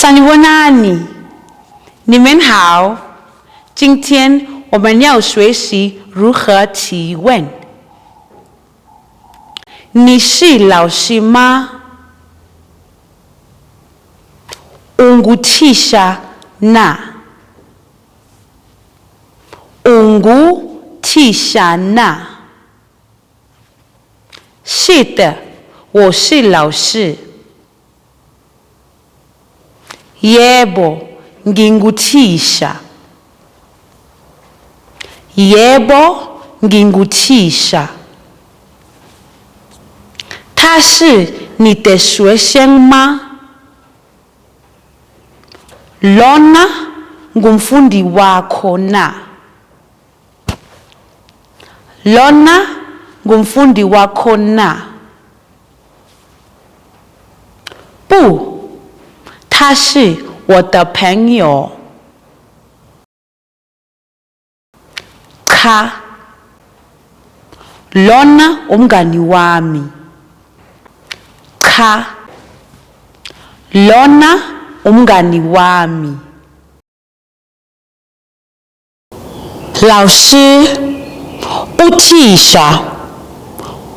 Sanibonani，你们好。今天我们要学习如何提问。你是老师吗？Ungutisha na. Ungutisha na. 是的，我是老师。Yebo, nginguthisha. Yebo, nginguthisha. 他是你的学生吗？Lona ngumfundi wakho na. Lona ngumfundi wakho na. 不，他是我的朋友。Cha. Lona umngani wami. Cha. Lona umngani wami. 老师，uthisha,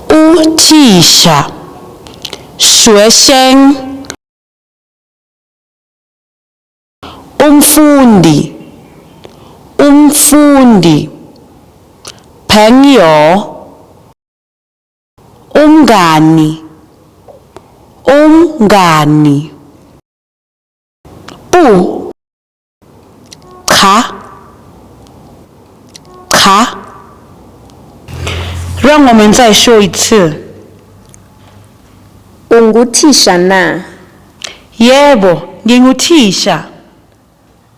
uthisha. 学生，umfundi, umfundi. 朋友，umngani, umngani. 不，cha, cha. 让我们再说一次。Unguthisha na. Yebo, nginguthisha.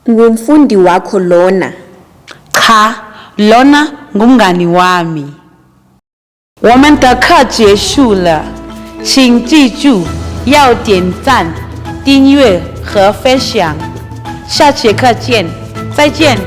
Ngumfundi wakho lona. Cha, Lona ngumngani wami。我们的课结束了，请记住要点赞、订阅和分享。下节课见，再见。